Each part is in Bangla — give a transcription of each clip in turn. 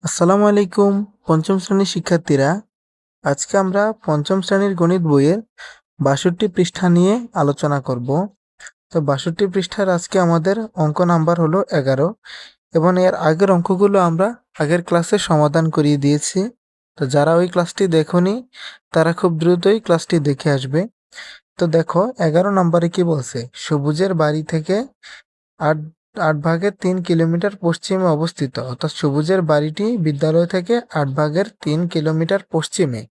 আসসালামু আলাইকুম পঞ্চম শ্রেণীর শিক্ষার্থীরা। আজকে আমরা পঞ্চম শ্রেণীর গণিত বইয়ের ৬২ পৃষ্ঠা নিয়ে আলোচনা করব। তো ৬২ পৃষ্ঠার আজকে আমাদের অঙ্ক নাম্বার হলো ১১ এবং এর আগের অঙ্কগুলো আমরা আগের ক্লাসে সমাধান করিয়ে দিয়েছি। তো যারা ওই ক্লাসটি দেখোনি তারা খুব দ্রুতই ক্লাসটি দেখে আসবে। তো দেখো ১১ নম্বরে কি বলছে, সবুজের বাড়ি থেকে আট ৮/৩ কিলোমিটার পশ্চিমে অবস্থিত, অর্থাৎ সবুজের বাড়িটি বিদ্যালয় থেকে ৮/৩ কিলোমিটার পশ্চিমে।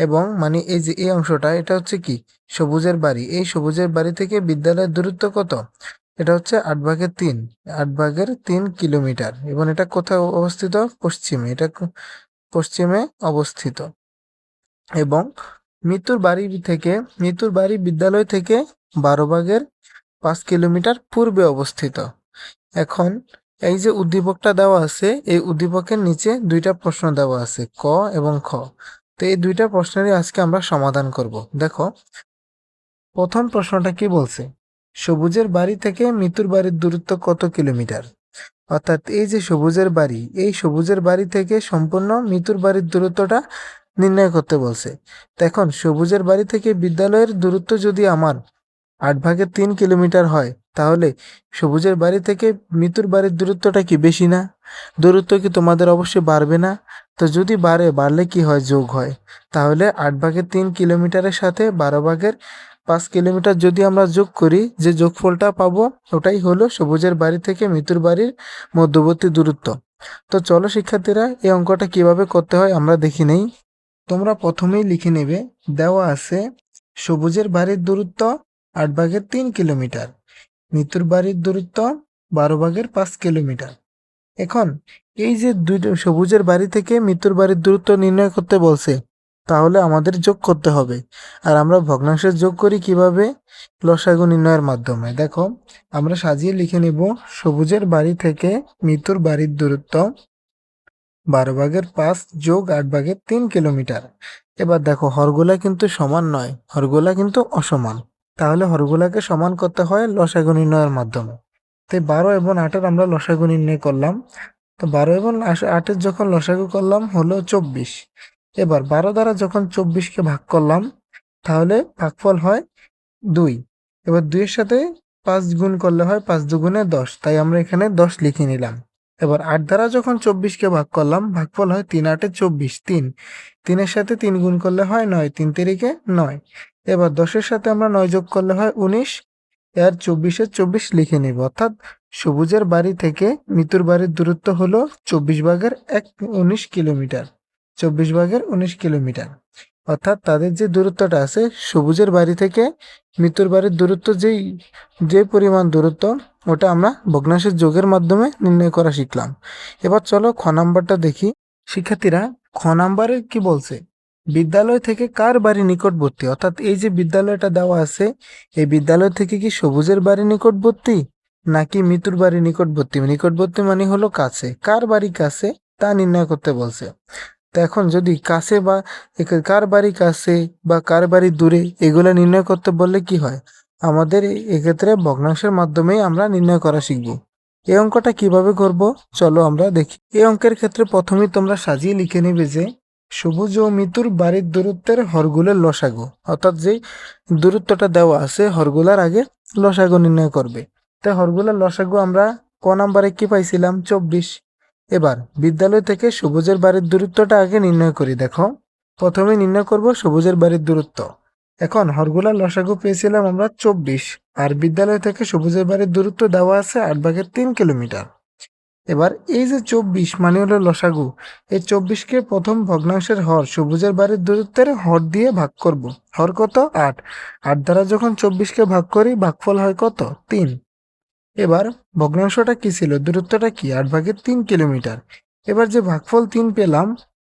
এবং মানে এই যে এই অংশটা, এটা হচ্ছে কি সবুজের বাড়ি, এই সবুজের বাড়ি থেকে বিদ্যালয়ের দূরত্ব কত? এটা হচ্ছে ৮/৩, ৮/৩ কিলোমিটার। এবং এটা কোথায় অবস্থিত? পশ্চিমে, এটা পশ্চিমে অবস্থিত। এবং মৃত্যুর বাড়ি বিদ্যালয় থেকে ১২/৫ কিলোমিটার পূর্বে অবস্থিত। এখন এই যে উদ্দীপকটা দেওয়া আছে, এই উদ্দীপকের নিচে দুইটা প্রশ্ন দেওয়া আছে, ক এবং খ। তো এই দুইটা প্রশ্নেরই আজকে আমরা সমাধান করব। দেখো প্রথম প্রশ্নটা কি বলছে, সবুজের বাড়ি থেকে মৃত্যুর বাড়ির দূরত্ব কত কিলোমিটার? অর্থাৎ এই যে সবুজের বাড়ি, এই সবুজের বাড়ি থেকে সম্পূর্ণ মৃত্যুর বাড়ির দূরত্বটা নির্ণয় করতে বলছে। তো এখন সবুজের বাড়ি থেকে বিদ্যালয়ের দূরত্ব যদি আমার ৮/৩ কিলোমিটার হয়, তাহলে সবুজের বাড়ি থেকে মিতুর বাড়ির দূরত্বটা কি বেশি না? দূরত্ব কি তোমাদের অবশ্যই বাড়বে না? তো যদি বাড়লে কি হয়? যোগ হয়। তাহলে ৮/৩ কিলোমিটারের সাথে ১২/৫ কিলোমিটার যদি আমরা যোগ করি, যে যোগফলটা পাবো ওটাই হলো সবুজের বাড়ি থেকে মিতুর বাড়ির মধ্যবর্তী দূরত্ব। তো চলো শিক্ষার্থীরা, এই অঙ্কটা কিভাবে করতে হয় আমরা দেখি নেই। তোমরা প্রথমেই লিখে নেবে, দেওয়া আছে সবুজের বাড়ির দূরত্ব ৮/৩ কিলোমিটার, মৃত্যুর বাড়ির দূরত্ব ১২/৫ কিলোমিটার। এখন এই যে দুইটা সবুজের বাড়ি থেকে মৃত্যুর বাড়ির দূরত্ব নির্ণয় করতে বলছে, তাহলে আমাদের যোগ করতে হবে। আর আমরা ভগ্নাংশের যোগ করি কিভাবে? লসাগু নির্ণয়ের মাধ্যমে। দেখো আমরা সাজিয়ে লিখে নেব, সবুজের বাড়ি থেকে মৃত্যুর বাড়ির দূরত্ব ১২/৫ যোগ ৮/৩ কিলোমিটার। এবার দেখো হরগুলা কিন্তু সমান নয়, হরগুলা কিন্তু অসমান। তাহলে হরগুলাকে সমান করতে হয় লসাগু নির্ণয়ের মাধ্যমে। তাই ১২ এবং ৮-এর আমরা লসাগু নির্ণয় করলাম। তো ১২ এবং ৮-এর যখন লসাগু করলাম হলো ২৪। এবার ১২ দ্বারা যখন ২৪কে ভাগ করলাম, তাহলে ভাগফল হয় ২। এবার ২-এর সাথে ৫ গুণ করলে হয় ৫ দুগুণে ১০, তাই আমরা এখানে ১০ লিখে নিলাম। এবার ৮ দ্বারা যখন ২৪কে ভাগ করলাম, ভাগফল হয় ৩-৮-এ ২৪, ৩। ৩-এর সাথে ৩ গুণ করলে হয় ৯, ৩ তিরিকে ৯। এবার ১০-এর সাথে আমরা ৯ যোগ করলে হয় ১৯। এর ২৪-এর ২৪ লিখে নিব, অর্থাৎ সবুজের বাড়ি থেকে মৃত্যুর বাড়ির দূরত্ব হলো ২৪/১৯ কিলোমিটার। ২৪/১৯ কিলোমিটার। অর্থাৎ তাদের যে দূরত্বটা আছে, সবুজের বাড়ি থেকে মৃত্যুর বাড়ির দূরত্ব যে পরিমাণ দূরত্ব, ওটা আমরা ভগ্নাংশের যোগের মাধ্যমে নির্ণয় করা শিখলাম। এবার চলো খ নাম্বারটা দেখি। শিক্ষার্থীরা, খ নাম্বারে কি বলছে, বিদ্যালয় থেকে কার বাড়ি নিকটবর্তী? অর্থাৎ এই যে বিদ্যালয়টা দেওয়া আছে, এই বিদ্যালয় থেকে কি সবুজের বাড়ি নিকটবর্তী নাকি মৃত্যুর বাড়ি নিকটবর্তী? নিকটবর্তী মানে হলো কাছে, কার বাড়ি কাছে তা নির্ণয় করতে বলছে। তো এখন যদি কাছে বা কার বাড়ি কাছে বা কার বাড়ি দূরে, এগুলো নির্ণয় করতে বললে কি হয়, আমাদের এক্ষেত্রে ভগ্নাংশের মাধ্যমেই আমরা নির্ণয় করা শিখব। এই অঙ্কটা কিভাবে করব চলো আমরা দেখি। এই অঙ্কের ক্ষেত্রে প্রথমেই তোমরা সাজিয়ে লিখে নেবে যে সবুজ ও মৃত্যুর বাড়ির দূরত্বের হরগুলের লসাগু, অর্থাৎ যেই দূরত্বটা দেওয়া আছে হরগুলার আগে লসাগু নির্ণয় করবে। তাই হরগুলার লসাগু আমরা ক নাম্বারে কি পাইছিলাম? ২৪। এবার বিদ্যালয় থেকে সবুজের বাড়ির দূরত্বটা আগে নির্ণয় করি। দেখো প্রথমে নির্ণয় করব সবুজের বাড়ির দূরত্ব। এখন হরগুলার লসাগু পেয়েছিলাম আমরা ২৪, আর বিদ্যালয় থেকে সবুজের বাড়ির দূরত্ব দেওয়া আছে ৮/৩ কিলোমিটার। এবার এই যে ২৪ মানে হলো লসাগু, এই ২৪কে প্রথম ভগ্নাংশের হর সবুজের বাড়ির দূরত্বের হর দিয়ে ভাগ করব। হর কত? ৮। ৮ দ্বারা যখন ২৪কে ভাগ করি, ভাগফল হয় কত? ৩। এবার ভগ্নাংশটা কি ছিল? দূরত্বটা কি? ৮/৩ কিলোমিটার। এবার যে ভাগফল ৩ পেলাম,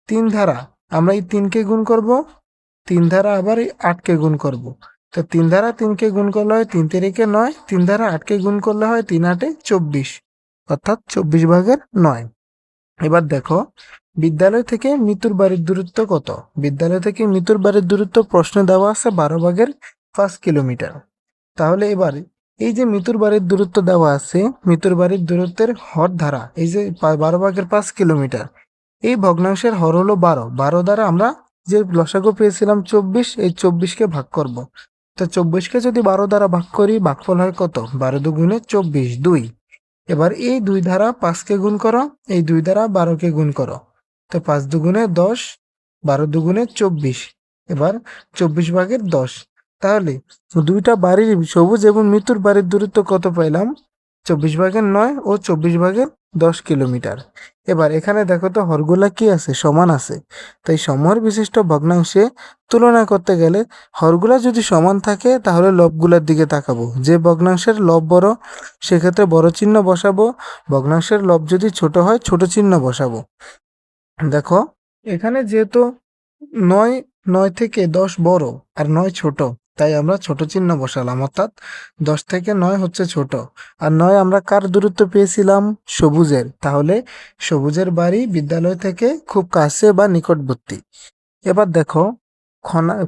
৩ ধারা আমরা এই ৩কে গুণ করব, ৩ ধারা আবার এই ৮কে গুণ করব। তো ৩ ধারা ৩কে গুণ করলে হয় ৩ তিরিকে ৯, ৩ ধারা ৮কে গুণ করলে হয় ৩-৮-এ ২৪, অর্থাৎ ২৪/৯। এবার দেখো বিদ্যালয় থেকে মৃত্যুর বাড়ির দূরত্ব কত? বিদ্যালয় থেকে মৃত্যুর বাড়ির দূরত্ব প্রশ্নে দেওয়া আছে ১২/৫ কিলোমিটার। তাহলে এবার এই যে মৃত্যুর বাড়ির দূরত্ব দেওয়া আছে, মৃত্যুর বাড়ির দূরত্বের হর ধারা এই যে ১২/৫ কিলোমিটার, এই ভগ্নাংশের হর হলো 12, 12 দ্বারা আমরা যে লসাগু পেয়েছিলাম 24, এই 24কে ভাগ করব। তো 24কে যদি 12 দ্বারা ভাগ করি, ভাগফল হয় কত? 12 দুগুণে 24, 2। এবার এই 2 দ্বারা 5কে গুণ করো, এই 2 দ্বারা 12কে গুণ করো। তো 5 দুগুণে 10, 12 দুগুণে 24। এবার 24/10। তাহলে দুইটা বাড়ির, সবুজ এবং মৃত্যুর বাড়ির দূরত্ব কত পাইলাম? 24/9 ও 24/10 কিলোমিটার। এবার এখানে দেখো তো হরগুলা কি আছে? সমান আছে। তাই সমহর বিশিষ্ট ভগ্নাংশে তুলনা করতে গেলে হরগুলা যদি সমান থাকে তাহলে লবগুলার দিকে তাকাবো। যে ভগ্নাংশের লব বড় সেক্ষেত্রে বড় চিহ্ন বসাবো, ভগ্নাংশের লব যদি ছোট হয় ছোট চিহ্ন বসাবো। দেখো এখানে যেহেতু 9 9 থেকে 10 বড় আর 9 ছোট, তাই আমরা ছোট চিহ্ন বসালাম, অর্থাৎ 10 থেকে 9 হচ্ছে ছোট। আর 9 আমরা কার দূরত্ব পেয়েছিলাম? সবুজের। তাহলে সবুজের বাড়ি বিদ্যালয় থেকে খুব কাছে বা নিকটবর্তী। এবার দেখো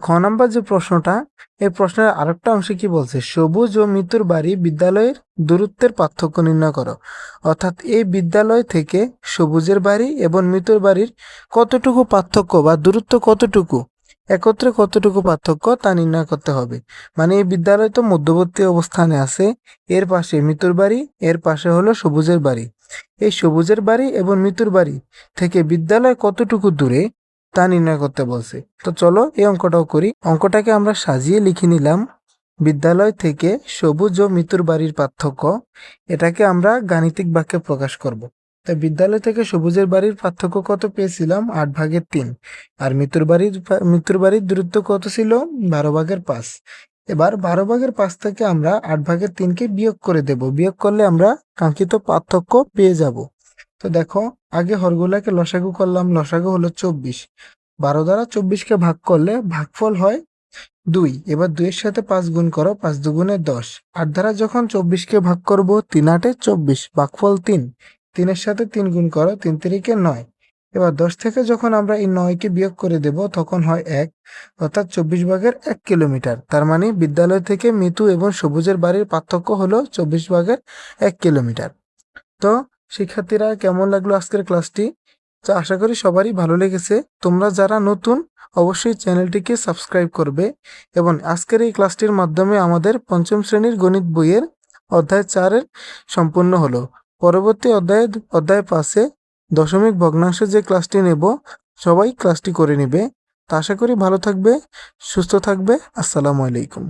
খ নাম্বার যে প্রশ্নটা, এই প্রশ্নের আরেকটা অংশে কি বলছে? সবুজ ও মৃত্যুর বাড়ি বিদ্যালয়ের দূরত্বের পার্থক্য নির্ণয় করো। অর্থাৎ এই বিদ্যালয় থেকে সবুজের বাড়ি এবং মৃত্যুর বাড়ির কতটুকু পার্থক্য বা দূরত্ব কতটুকু, একত্রে কতটুকু পার্থক্য তা নির্ণয় করতে হবে। মানে এই বিদ্যালয় তো মধ্যবর্তী অবস্থানে আছে, এর পাশে মৃত্যুর বাড়ি, এর পাশে হলো সবুজের বাড়ি। এই সবুজের বাড়ি এবং মৃত্যুর বাড়ি থেকে বিদ্যালয় কতটুকু দূরে তা নির্ণয় করতে বলছে। তো চলো এই অঙ্কটাও করি। অঙ্কটাকে আমরা সাজিয়ে লিখে নিলাম, বিদ্যালয় থেকে সবুজ ও মৃত্যুর বাড়ির পার্থক্য। এটাকে আমরা গাণিতিক বাক্যে প্রকাশ করব। তাই বিদ্যালয় থেকে সবুজের বাড়ির পার্থক্য কত পেয়েছিলাম? 8/3। আর মৃত্যুর বাড়ির দূরত্ব কত ছিল? 12/5। এবার 12/5 থেকে আমরা 8/3কে বিয়োগ করে দেব। বিয়োগ করলে আমরা কাঙ্ক্ষিত পার্থক্য পেয়ে যাব। তো দেখো আগে হরগুলাকে লসাগু করলাম, লসাগু হলো 24। 12 দ্বারা 24কে ভাগ করলে ভাগফল হয় 2। এবার 2 এর সাথে 5 গুণ করো, 5 দুগুণে 10। 8 দ্বারা যখন 24কে ভাগ করব, 3 8 24, ভাগফল 3। 3 এর সাথে 3 গুণ করো, 3 3 9। এবার 10 থেকে যখন আমরা এই 9কে বিয়োগ করে দেব তখন হয় 1, অর্থাৎ 24/1 কিলোমিটার। তার মানে বিদ্যালয় থেকে মৃত্যু এবং সবুজের বাড়ির পার্থক্য হলো 24/1 কিলোমিটার। তো শিক্ষার্থীরা, কেমন লাগলো আজকের ক্লাসটি? তো আশা করি সবারই ভালো লেগেছে। তোমরা যারা নতুন অবশ্যই চ্যানেলটিকে সাবস্ক্রাইব করবে। এবং আজকের এই ক্লাসটির মাধ্যমে আমাদের পঞ্চম শ্রেণীর গণিত বইয়ের অধ্যায় 4 সম্পূর্ণ হলো। পরবর্তী অধ্যায় 5-এ দশমিক ভগ্নাংশের যে ক্লাসটি নেব, সবাই ক্লাসটি করে নিবে। তা আশা করি ভালো থাকবে, সুস্থ থাকবে। আসসালামু আলাইকুম।